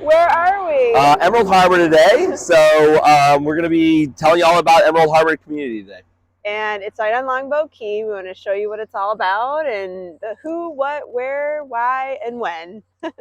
Where are we? Emerald Harbor today. So we're going to be telling you all about Emerald Harbor community today. And it's right on Longboat Key. We want to show you what it's all about and the who, what, where, why, and when. All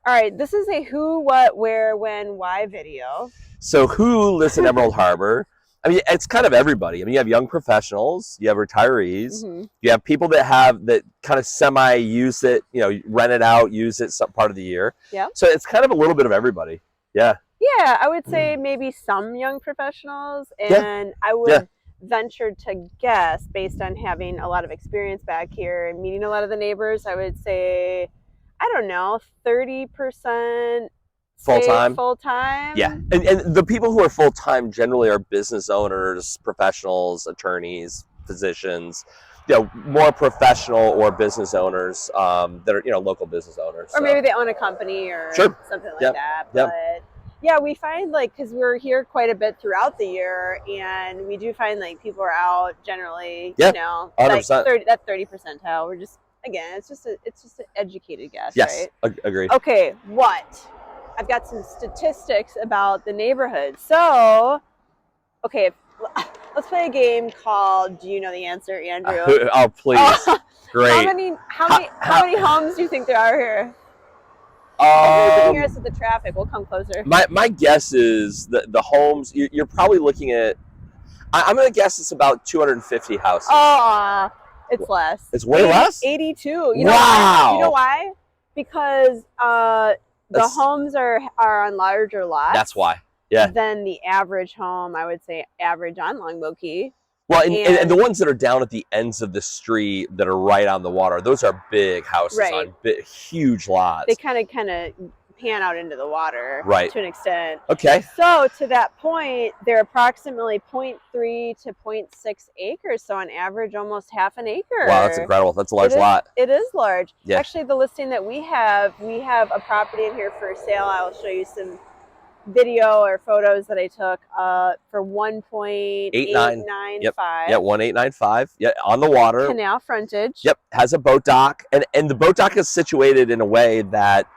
right, this is a who, what, where, when, why video. So who lives in Emerald Harbor? I mean, it's kind of everybody. I mean, you have young professionals, you have retirees, you have people that kind of semi-use it, rent it out, use it some part of the year. Yeah. So it's kind of a little bit of everybody. Yeah. Yeah, I would say maybe some young professionals, and I would venture to guess, based on having a lot of experience back here and meeting a lot of the neighbors, I would say, I don't know, 30% full-time. Full-time. Yeah, and the people who are full-time generally are business owners, professionals, attorneys, physicians, more professional or business owners that are, local business owners. Or maybe they own a company or something like that. But yeah, we find because we're here quite a bit throughout the year, and we do find people are out generally, 100%. That 30 percentile. We're just, again, it's just an educated guess, yes, right? Agreed. Okay, what? I've got some statistics about the neighborhood. So, okay, let's play a game called Do You Know the Answer, Andrew? Oh, please. Great. How many homes do you think there are here? If you can hear us with the traffic, we'll come closer. My guess is that the homes, you're probably looking at, I'm going to guess it's about 250 houses. Oh, it's less. It's way less? 82. Wow. You know why? Because the homes are on larger lots. That's why. Yeah. Than the average home, I would say average on Longboat Key. Well, and the ones that are down at the ends of the street that are right on the water, those are big houses on huge lots. They kind of pan out into the water to an extent. Okay. So to that point, they're approximately 0.3 to 0.6 acres. So on average, almost half an acre. Wow, that's incredible. That's a large lot. It is large. Yeah. Actually, the listing that we have a property in here for sale. I will show you some video or photos that I took for 1.895. Yeah, 1.895. Yeah, on the water. Canal frontage. Yep, has a boat dock, and the boat dock is situated in a way that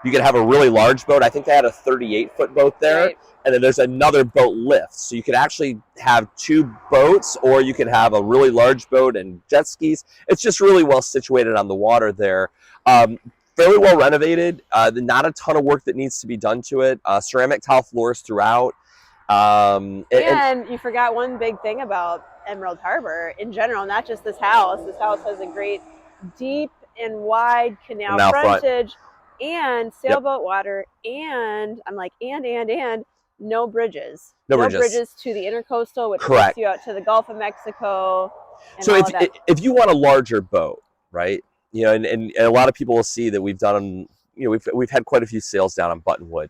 you can have a really large boat. I think they had a 38-foot boat there, and then there's another boat lift. So you could actually have two boats, or you could have a really large boat and jet skis. It's just really well situated on the water there. Fairly well renovated. Not a ton of work that needs to be done to it. Ceramic tile floors throughout. And you forgot one big thing about Emerald Harbor in general, not just this house. This house has a great deep and wide canal frontage and sailboat water, and I'm like, and no bridges. No bridges to the intercoastal, which takes you out to the Gulf of Mexico. And so if you want a larger boat, right? And a lot of people will see that we've done, we've had quite a few sales down on Buttonwood.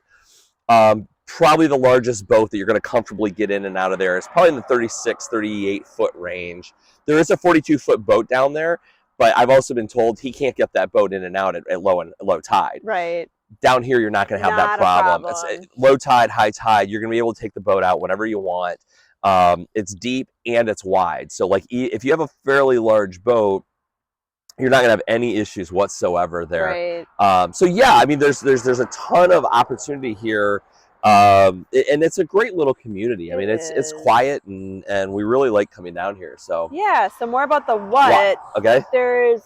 Probably the largest boat that you're going to comfortably get in and out of there is probably in the 36, 38 foot range. There is a 42-foot boat down there, but I've also been told he can't get that boat in and out at low tide. Right. Down here, you're not going to have that problem. It's low tide, high tide. You're going to be able to take the boat out whenever you want. It's deep and it's wide. So if you have a fairly large boat, you're not gonna have any issues whatsoever there. Right. So yeah, I mean, there's a ton of opportunity here, and it's a great little community. I mean, it's quiet, and we really like coming down here. So yeah. So more about the what. Okay. There's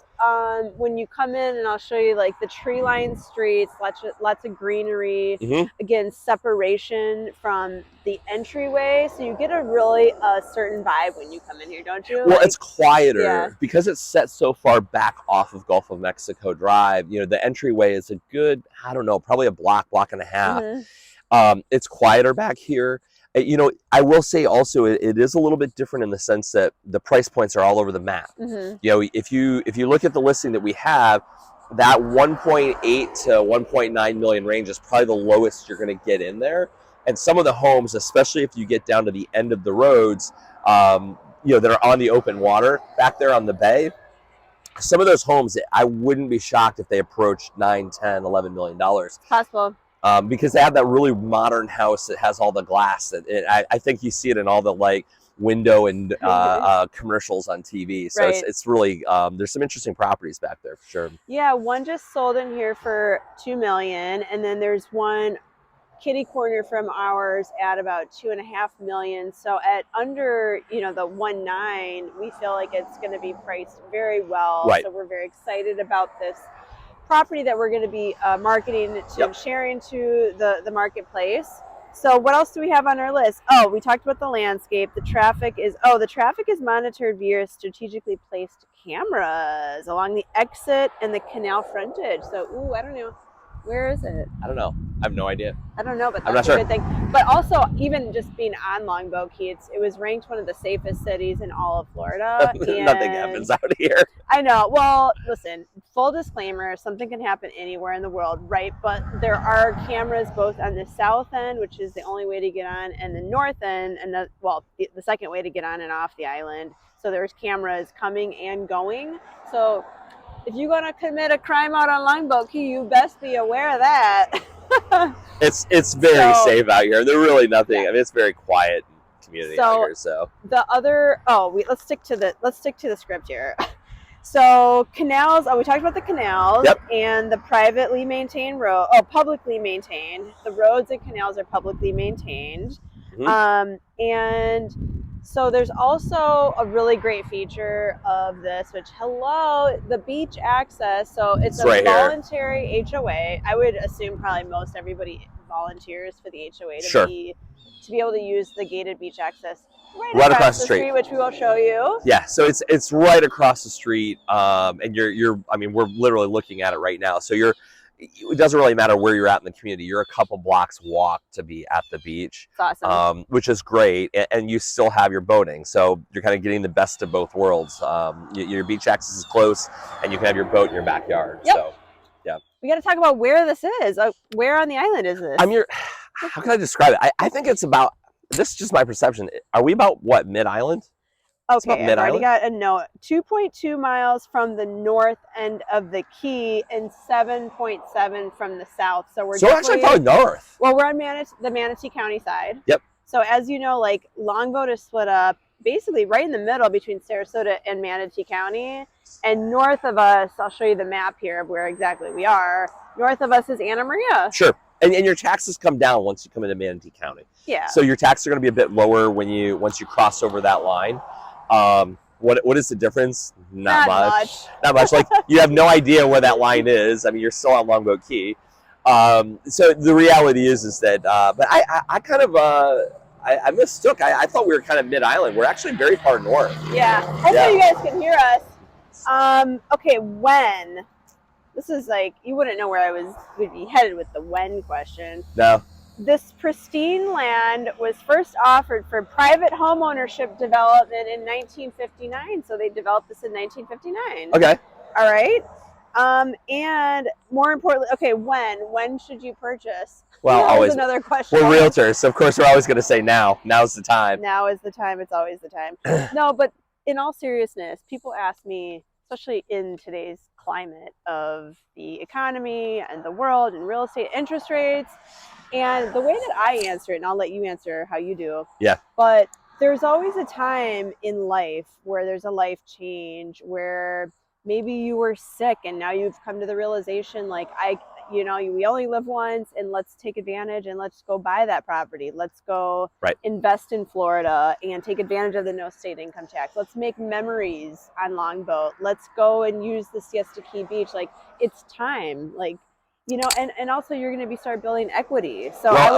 when you come in, and I'll show you the tree-lined streets, lots of greenery. Again, separation from the entryway, so you get a certain vibe when you come in here, don't you? Well, it's quieter because it's set so far back off of Gulf of Mexico Drive. The entryway is a good, I don't know, probably a block and a half. It's quieter back here. I will say also it is a little bit different in the sense that the price points are all over the map. If you look at the listing that we have, that 1.8 to 1.9 million range is probably the lowest you're going to get in there. And some of the homes, especially if you get down to the end of the roads, that are on the open water back there on the bay, some of those homes, I wouldn't be shocked if they approached $9, $10, $11 million. Possible. Because they have that really modern house that has all the glass. I think you see it in all the window and commercials on TV. So it's really there's some interesting properties back there for sure. Yeah, one just sold in here for $2 million, and then there's one kitty corner from ours at about $2.5 million. So at under, the 1.9, we feel like it's going to be priced very well. Right. So we're very excited about this property that we're going to be marketing to and sharing to the marketplace. So what else do we have on our list? Oh, we talked about the landscape. The traffic is monitored via strategically placed cameras along the exit and the canal frontage. So, I don't know. Where is it? I don't know. I have no idea. I don't know, but that's a good thing. But also, even just being on Longboat Key, it was ranked one of the safest cities in all of Florida. Nothing happens out here. I know. Well, listen, full disclaimer, something can happen anywhere in the world, right? But there are cameras both on the south end, which is the only way to get on, and the north end, and the second way to get on and off the island. So there's cameras coming and going. So if you're going to commit a crime out on Longboat Key, you best be aware of that. It's very safe out here. There's really nothing. I mean, it's very quiet community out here. So the other, let's stick to the script here. So canals. We talked about the canals and the privately maintained road. Publicly maintained. The roads and canals are publicly maintained, and so there's also a really great feature of this, the beach access. So it's a voluntary HOA. I would assume probably most everybody volunteers for the HOA to be able to use the gated beach access right across the street, which we will show you. Yeah, so it's right across the street, and we're literally looking at it right now. So it doesn't really matter where you're at in the community. You're a couple blocks walk to be at the beach. It's awesome. Which is great, and you still have your boating. So you're kind of getting the best of both worlds. Your beach access is close, and you can have your boat in your backyard. Yep. So, yeah. We got to talk about where this is. Where on the island is this? How can I describe it? I think it's about, this is just my perception. Are we about, mid-island? Okay, I've already got a note. 2.2 miles from the north end of the key and 7.7 from the south. So we're actually probably north. Well, we're on the Manatee County side. Yep. So as you know, Longboat is split up basically right in the middle between Sarasota and Manatee County. And north of us, I'll show you the map here of where exactly we are. North of us is Anna Maria. Sure. And your taxes come down once you come into Manatee County. Yeah. So your taxes are going to be a bit lower once you cross over that line. What is the difference? Not much. Not much. You have no idea where that line is. I mean, you're still on Longboat Key. So the reality is that, but I kind of, I mistook. I thought we were kind of mid-island. We're actually very far north. Yeah. Hopefully you guys can hear us. Okay, when? This is you wouldn't know where I would be headed with the when question. No. This pristine land was first offered for private home ownership development in 1959. So they developed this in 1959. Okay. All right. And more importantly, okay, when should you purchase? Well, always another question. We're realtors, so of course we're always going to say now. Now's the time. Now is the time. It's always the time. No, but in all seriousness, people ask me, especially in today's climate of the economy and the world and real estate interest rates, and the way that I answer it, and I'll let you answer how you do. Yeah. But there's always a time in life where there's a life change, where maybe you were sick and now you've come to the realization we only live once, and let's take advantage and let's go buy that property. Let's go invest in Florida and take advantage of the no state income tax. Let's make memories on Longboat. Let's go and use the Siesta Key Beach. It's time. And also you're going to start building equity. So I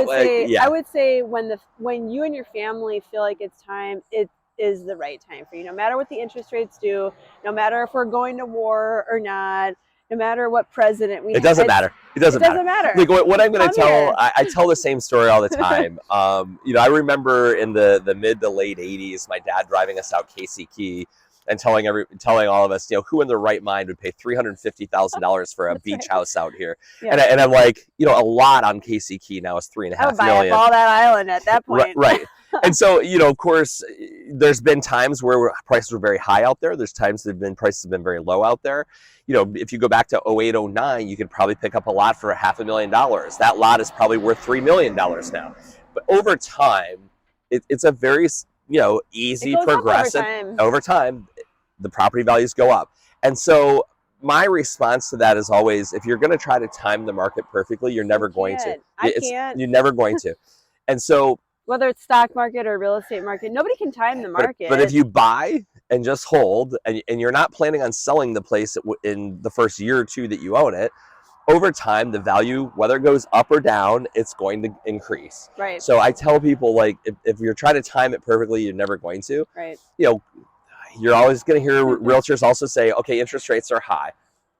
would say when you and your family feel like it's time, it is the right time for you. No matter what the interest rates do, no matter if we're going to war or not, no matter what president we have. It doesn't matter. It doesn't matter. What I'm going to tell, I tell the same story all the time. I remember in the mid to late 80s, my dad driving us out Casey Key and telling all of us, who in their right mind would pay $350,000 for a beach house out here? Yeah. And I'm like, a lot on Casey Key now is $3.5 million. I would buy up all that island at that point. Right. And so, of course, there's been times where prices were very high out there. There's times prices have been very low out there. If you go back to 08, 09, you could probably pick up a lot for $500,000. That lot is probably worth $3 million now. But over time, it's a very easy, progressive. Over time, the property values go up. And so my response to that is always, if you're going to try to time the market perfectly, you're never going to. I can't. You're never going to. And so whether it's stock market or real estate market, nobody can time the market. But if you buy and just hold, and you're not planning on selling the place in the first year or two that you own it, over time, the value, whether it goes up or down, it's going to increase. Right. So I tell people, like, if you're trying to time it perfectly, you're never going to. Right. You're always going to hear realtors also say, okay, interest rates are high.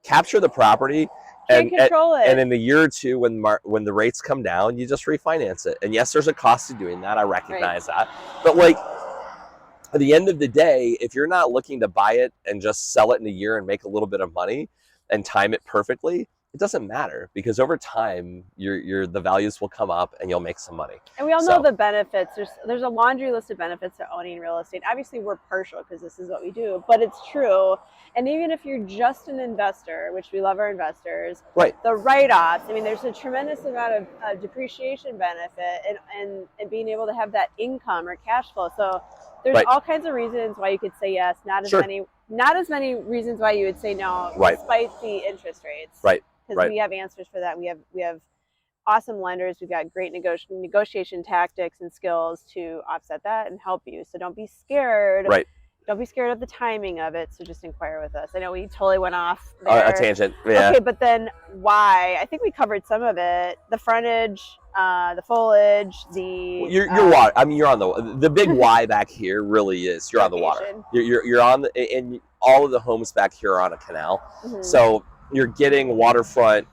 Capture the property. Can't control it. And in a year or two, when the rates come down, you just refinance it. And yes, there's a cost to doing that. I recognize that. But like, at the end of the day, if you're not looking to buy it and just sell it in a year and make a little bit of money and time it perfectly, it doesn't matter, because over time the values will come up and you'll make some money. And we all know the benefits. There's a laundry list of benefits to owning real estate. Obviously we're partial because this is what we do, but it's true. And even if you're just an investor, which we love our investors, right, the write-offs, I mean, there's a tremendous amount of depreciation benefit and being able to have that income or cash flow. So there's all kinds of reasons why you could say yes, not as many reasons why you would say no, despite the interest rates. Right. Because we have answers for that. We have awesome lenders. We've got great negotiation tactics and skills to offset that and help you. So don't be scared. Right. Don't be scared of the timing of it. So just inquire with us. I know we totally went off there. A tangent. Yeah. Okay, but then why? I think we covered some of it. The frontage, the foliage, the your water. I mean, you're on the big why back here really is you're on the water. You're on and all of the homes back here are on a canal. Mm-hmm. So you're getting waterfront,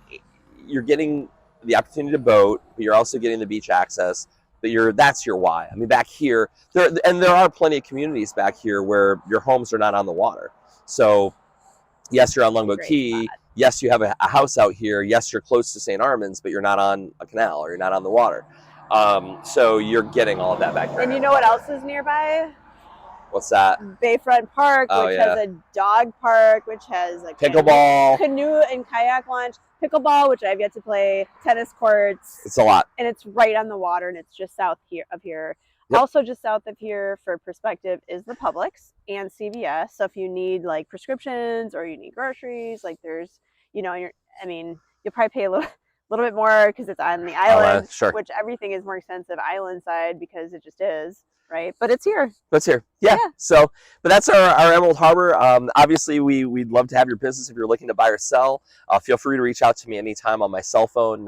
you're getting the opportunity to boat, but you're also getting the beach access. But that's your why. I mean, back here, there are plenty of communities back here where your homes are not on the water. So yes, you're on Longboat Key. Spot. Yes, you have a house out here. Yes, you're close to St. Armands, but you're not on a canal or you're not on the water. So you're getting all of that back here. And you know what else is nearby? What's that? Bayfront Park, which has a dog park, which has a pickleball, canoe and kayak launch, pickleball, which I've yet to play, tennis courts. It's a lot. And it's right on the water, and it's just south of here. Yep. Also just south of here, for perspective, is the Publix and CVS. So if you need like prescriptions or you need groceries, like there's, you'll probably pay a little bit more because it's on the island, which everything is more expensive island side because it just is. Right, but it's here. Yeah. So, but that's our Emerald Harbor. Obviously, we'd love to have your business if you're looking to buy or sell. Feel free to reach out to me anytime on my cell phone,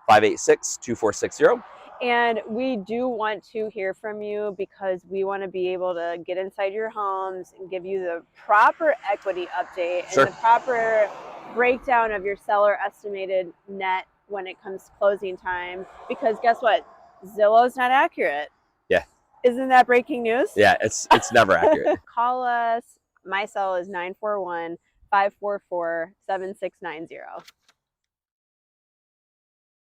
941-586-2460. And we do want to hear from you because we want to be able to get inside your homes and give you the proper equity update and the proper breakdown of your seller estimated net when it comes to closing time. Because guess what? Zillow's not accurate. Yeah. Isn't that breaking news? Yeah, it's never accurate. Call us. My cell is 941-544-7690.